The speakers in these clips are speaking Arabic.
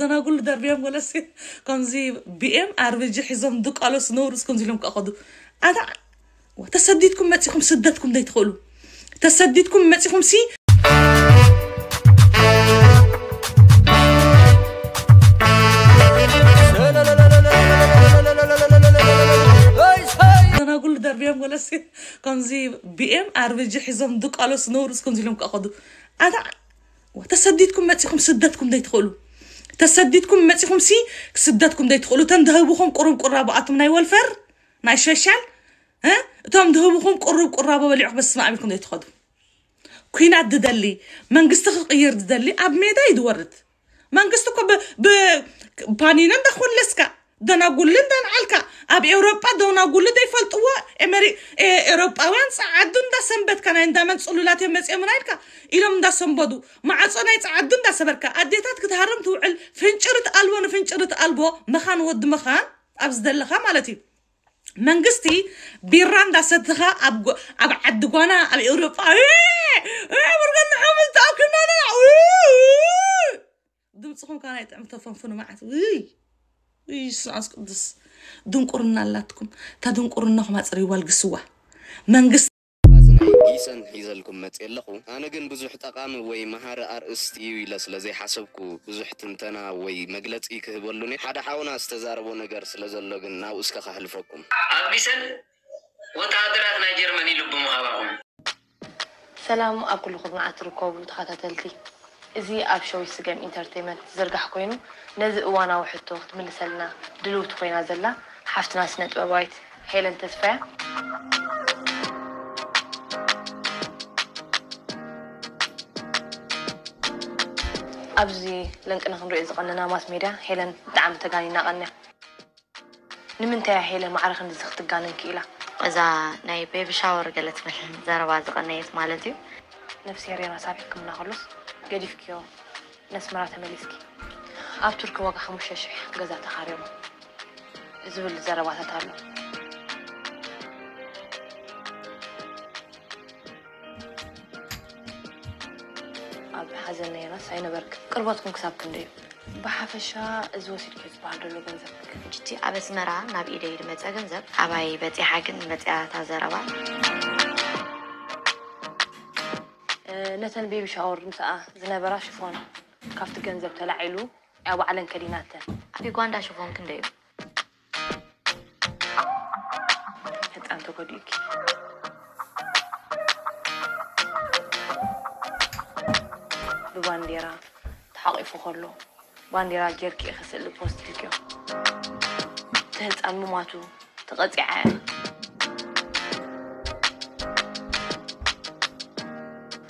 أنا أقول دربيهم ولا سي كنزي بي إم أربجي حزام دق على سنورس كنزي لهم كأخذوا أنا وتسديدكم ما تيكم سدتكم ده يدخلوا تسديدكم ما تيكم سي أنا أقول دربيهم ولا سي كنزي بي إم أربجي حزام دق على سنورس كنزي لهم كأخذوا أنا وتسديدكم ما تيكم سدتكم ده يدخلوا تسديدكم ما تيكم سي سدتكم ده يدخلوا تندهبوكم قرب قراباتهم ناي والفر ناي شاشال ها توم دهبوكم قرب قرابه وليع بس ما عملكم ده يدخلوا كوين عد دلي منقستك غير دلي اب ميدا يدورد منقستك ب بانينا دخل لسكا دنا اقول لن دنا علكا اب اوروبا دنا اقول لدي فلطوا امري اوروباوان صعدون دا سنبت كان عندما تصلولات يمصيم نايلكا إلهم دا سنبدو مع صناي صعدون دا سبركا اديتات كتهرم توعل فنچرت البو فنچرت البو مخان ود مخان ابز دلخا مالتي منقستي بيران دا ستخا اب عدقوانا اب اوروبا ورغن حمل تاكلنا دمصكم كان يتعم تفنفنوا معت يسعس قدس دنقرنا لاتكم تدنقرناكم اصري والقسوا منقست يسن حيزلكم متيلخو انا كن بزح طقام وي مهار ارست يلا سلازي حسبكو بزح تنتنا وي مغلصي كهبلوني حدا حاونا استزاربو ነገር ስለዘሎ ግን ናው እስከ خحلفكم ابيسن وتادرات جرمني لب مخابكم سلام اكلكم معتركم تخاتلتي ازي ابشوي سجم انترتينمنت زرغح كوينو نز اوانا وحدتو تملسلنا دلوت كوينا زلا حفتنا سنت وايت هيلن تسفا ابزي لنقنا خنري زقننا ماس ميدا هيلن دعم تغانينا قنا نمنتا هيلن معرخ نزخت تغانن كيلا اذا ناي بيبي شاور قالت مثلا زربا زقنيت مالتي نفسي رينا صافيكم نخلص قديفكيو نسمرا تمليسكي ابترك واقع 5 شح غزا تخاريمو زبل زربات تالو اب حزن يراس اين برك قرباتكم كسابكم دي بحفشا ازوسيد كيف بعدلو غنزب جتي ابسمرا ناب ايدي دمصا غنزب اباي بتي حاجن مصيا تزربا نتن بيبي شاور مساء زنبرا شوفون كافت غنزب تلعيلو او علن كليناته ابي غواندا شوفون كنديو انت قديك ببانديرا تحقيفو خلو بانديرا جيركي خسل بوست لكيو تهت المماتو تقطيع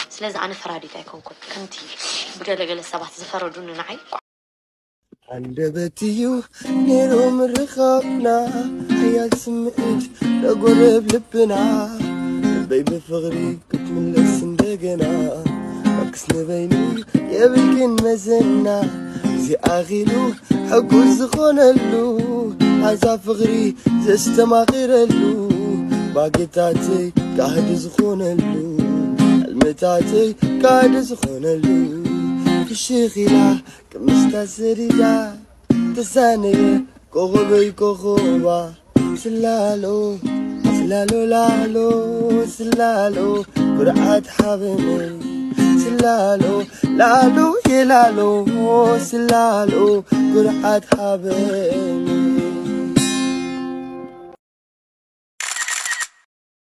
سلاز عن فرادي تايكون كنتي بقلقل السبعة زفردون نعي عندبتيو نيرو مرخبنا حيال سمعت لقرب لبنا بيبي فغري كنت من السندقنا مكس نبيني يبلكن مزنا زي اغيلو حقو زخونلو عزا فغري زستما غيرلو باقيتاتي قاعد زخونلو المتاتي قاعد زخونلو الشيخيلا كمستاسريدا تسانيه كوغوبي كوغوبا سلالو سلالو لالو سلالو قرعات حبني سلالو لالو يلالو سلالو قرعات حبني